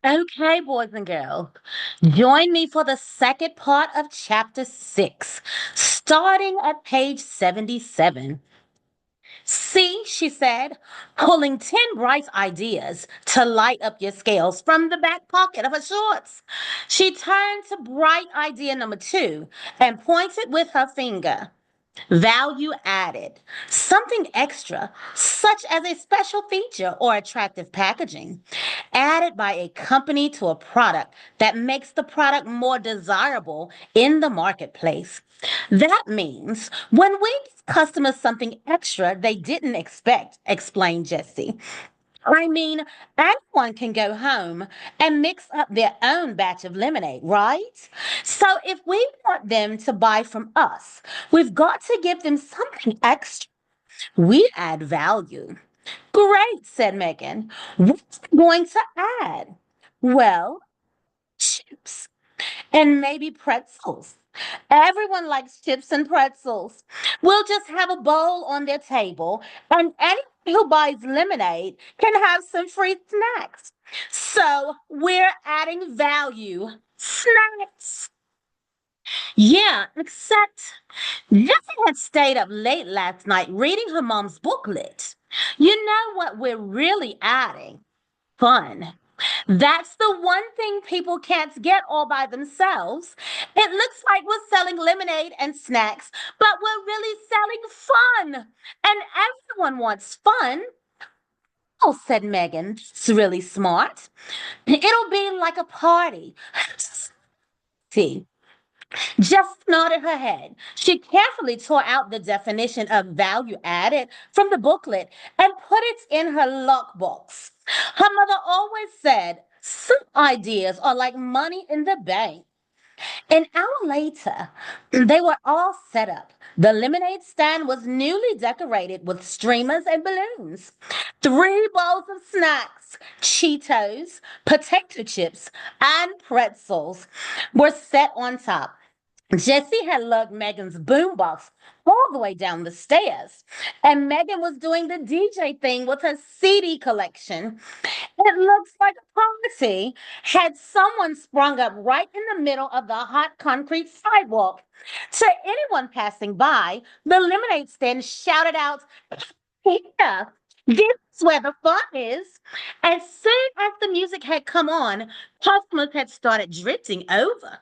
Okay, boys and girls, join me for the second part of chapter 6, starting at page 77. See, she said, pulling 10 bright ideas to light up your scales from the back pocket of her shorts. She turned to bright idea number 2 and pointed with her finger. Value added, something extra, such as a special feature or attractive packaging, added by a company to a product that makes the product more desirable in the marketplace. That means when we give customers something extra they didn't expect, explained Jesse. I mean, anyone can go home and mix up their own batch of lemonade, right? So if we want them to buy from us, we've got to give them something extra. We add value. Great, said Megan. What's it going to add? Well, chips and maybe pretzels. Everyone likes chips and pretzels. We'll just have a bowl on their table, and anyone who buys lemonade can have some free snacks. So we're adding value. Snacks. Yeah, except Jessie had stayed up late last night reading her mom's booklet. You know what we're really adding? Fun. That's the one thing people can't get all by themselves. It looks like we're selling lemonade and snacks, but we're really selling fun. And everyone wants fun. Oh, said Megan. It's really smart. It'll be like a party. See, just nodded her head. She carefully tore out the definition of value added from the booklet and put it in her lockbox. Her mother always said, some ideas are like money in the bank. An hour later, they were all set up. The lemonade stand was newly decorated with streamers and balloons. 3 bowls of snacks, Cheetos, potato chips, and pretzels were set on top. Jessie had lugged Megan's boombox all the way down the stairs, and Megan was doing the DJ thing with her CD collection. It looks like a party had someone sprung up right in the middle of the hot concrete sidewalk. To anyone passing by, the lemonade stand shouted out, "Here, this is where the fun is." As soon as the music had come on, customers had started drifting over.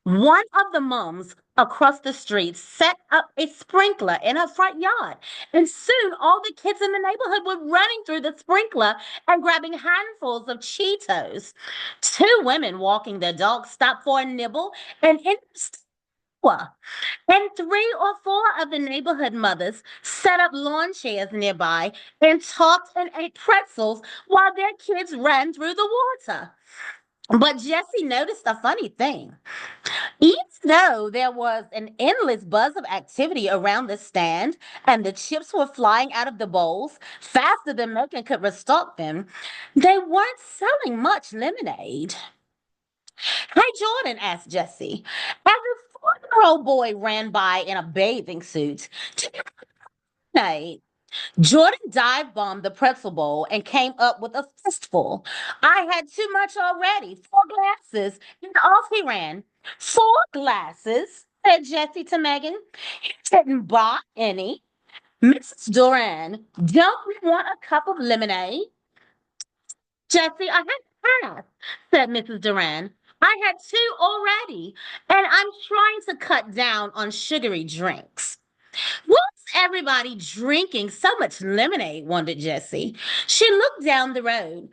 One of the moms across the street set up a sprinkler in her front yard, and soon all the kids in the neighborhood were running through the sprinkler and grabbing handfuls of Cheetos. 2 women walking their dogs stopped for a nibble and in and 3 or 4 of the neighborhood mothers set up lawn chairs nearby and talked and ate pretzels while their kids ran through the water. But Jesse noticed a funny thing. Even though there was an endless buzz of activity around the stand and the chips were flying out of the bowls faster than Megan could restock them, they weren't selling much lemonade. Hey, Jordan, asked Jesse, as a 4-year-old boy ran by in a bathing suit. "Do you lemonade?" Jordan dive bombed the pretzel bowl and came up with a fistful. "I had too much already. 4 glasses." And off he ran. 4 glasses, said Jessie to Megan. "He didn't buy any." "Mrs. Duran, don't we want a cup of lemonade?" "Jessie, I had half," said Mrs. Duran. "I had 2 already, and I'm trying to cut down on sugary drinks." "What's everybody drinking so much lemonade?" wondered Jessie. She looked down the road.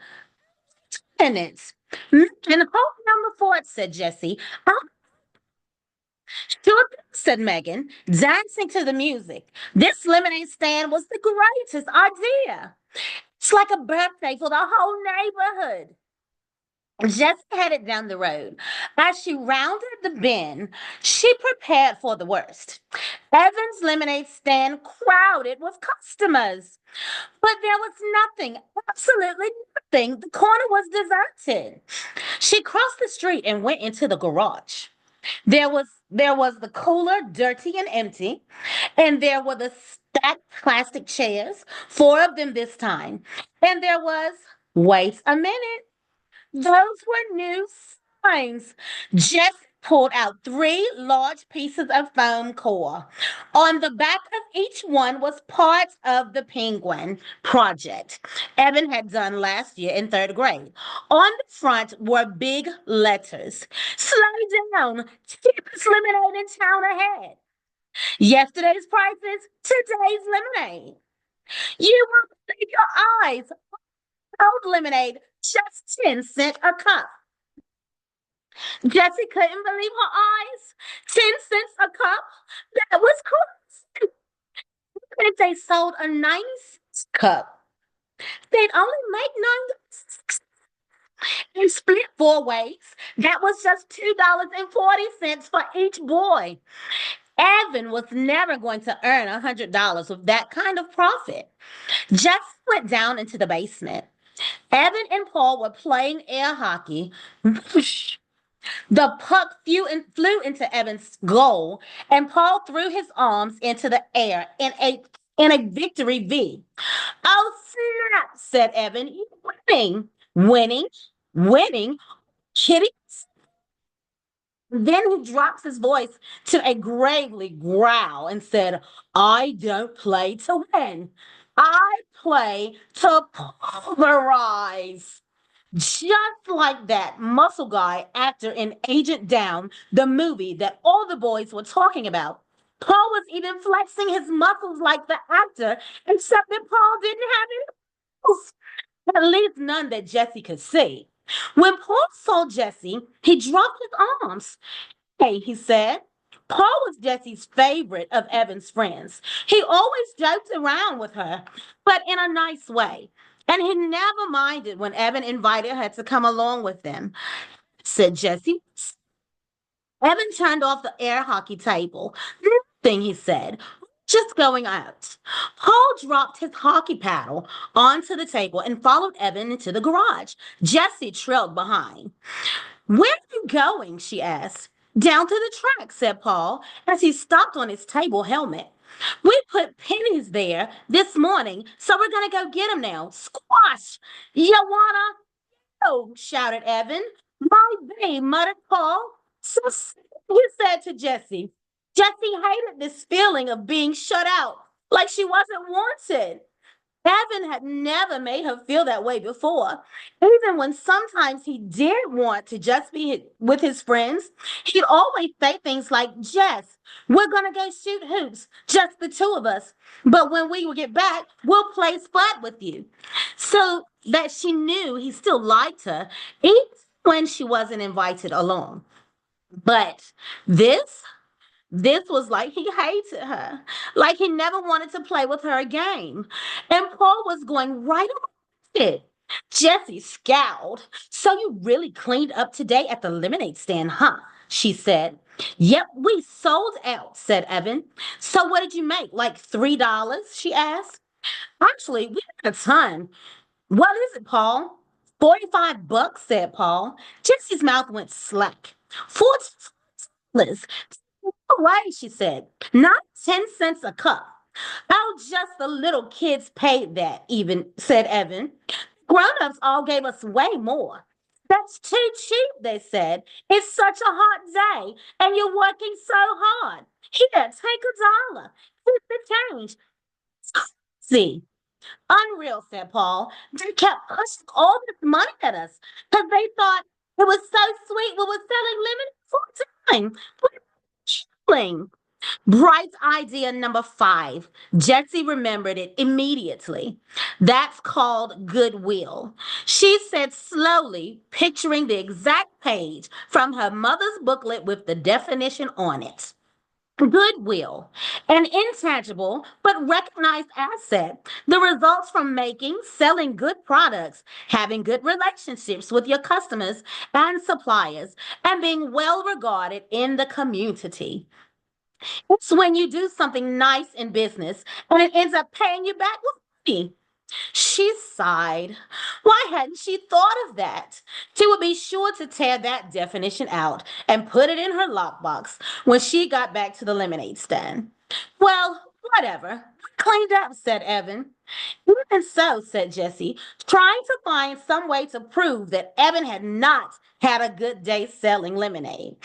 "Minutes. And hold number 4," said Jessie. "I'll sure," said Megan, dancing to the music. This lemonade stand was the greatest idea. It's like a birthday for the whole neighborhood. Jessie headed down the road. As she rounded the bend, she prepared for the worst. Evan's lemonade stand crowded with customers. But there was nothing, absolutely nothing. The corner was deserted. She crossed the street and went into the garage. There was the cooler, dirty and empty, and there were the stacked plastic chairs, 4 of them this time. And there was Wait a minute. Those were new signs. Jess pulled out three large pieces of foam core. On the back of each one was part of the penguin project Evan had done last year in third grade. On the front were big letters. Slow down. Cheapest lemonade in town ahead. Yesterday's prices, today's lemonade. You won't believe your eyes. Cold lemonade, just 10 cents a cup. Jessie couldn't believe her eyes. 10 cents a cup? That was crazy. If they sold a 90 cent cup, they'd only make 96 and split four ways. That was just $2.40 for each boy. Evan was never going to earn $100 with that kind of profit. Jess went down into the basement. Evan and Paul were playing air hockey. The puck flew into Evan's goal, and Paul threw his arms into the air in a victory V. Oh, snap, said Evan. You're winning, winning, winning. Kitty. Then he drops his voice to a gravely growl and said, I don't play to win. I play to pulverize. Just like that muscle guy actor in Agent Down, the movie that all the boys were talking about. Paul was even flexing his muscles like the actor, except that Paul didn't have any muscles, at least none that Jesse could see. When Paul saw Jesse, he dropped his arms. Hey, he said. Paul was Jesse's favorite of Evan's friends. He always joked around with her, but in a nice way. And he never minded when Evan invited her to come along with them, said Jesse. Evan turned off the air hockey table. Thing he said, just going out. Paul dropped his hockey paddle onto the table and followed Evan into the garage. Jesse trailed behind. Where are you going? She asked. Down to the track, said Paul, as he stopped on his table helmet. We put pennies there this morning, so we're going to go get them now. Squash! You wanna? Oh, shouted Evan. My babe, muttered Paul. So you said to Jessie. Jessie hated this feeling of being shut out, like she wasn't wanted. Evan had never made her feel that way before. Even when sometimes he did want to just be with his friends, he'd always say things like, Jess, we're going to go shoot hoops, just the two of us. But when we get back, we'll play spot with you. So that she knew he still liked her, even when she wasn't invited along. But this this was like he hated her, like he never wanted to play with her again. And Paul was going right on it. Jessie scowled. So you really cleaned up today at the lemonade stand, huh? She said. Yep, we sold out, said Evan. So what did you make? Like $3? She asked. Actually, we had a ton. What is it, Paul? 45 bucks, said Paul. Jessie's mouth went slack. 40 Right, she said. Not 10 cents a cup. Oh, just the little kids paid that, even, said Evan. Grown-ups all gave us way more. That's too cheap, they said. It's such a hot day, and you're working so hard. Here, take $1. Keep the change. See, unreal, said Paul. They kept pushing all this money at us because they thought it was so sweet we were selling lemon full time. We're chilling. Bright idea number 5. Jessie remembered it immediately. That's called goodwill. She said slowly, picturing the exact page from her mother's booklet with the definition on it. Goodwill, an intangible but recognized asset. The results from making, selling good products, having good relationships with your customers and suppliers, and being well regarded in the community. It's when you do something nice in business and it ends up paying you back with money. She sighed. Why hadn't she thought of that? She would be sure to tear that definition out and put it in her lockbox when she got back to the lemonade stand. Well, Whatever. Cleaned up, said Evan. Even so, said Jessie, trying to find some way to prove that Evan had not had a good day selling lemonade.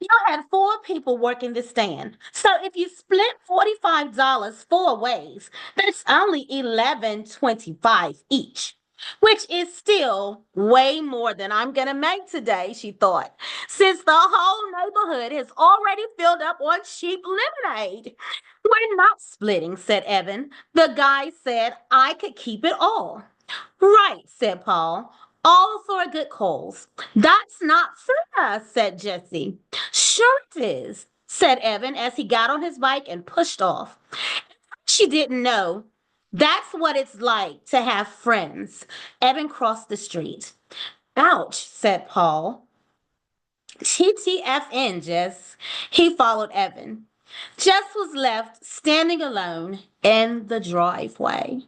You had four people working the stand. So if you split $45 four ways, that's only $11.25 each. Which is still way more than I'm gonna make today, she thought, since the whole neighborhood has already filled up on cheap lemonade. We're not splitting, said Evan. The guy said I could keep it all. Right, said Paul. All for a good cause. That's not fair, said Jessie. Sure it is, said Evan as he got on his bike and pushed off. She didn't know. That's what it's like to have friends. Evan crossed the street. Ouch, said Paul. TTFN, Jess. He followed Evan. Jess was left standing alone in the driveway.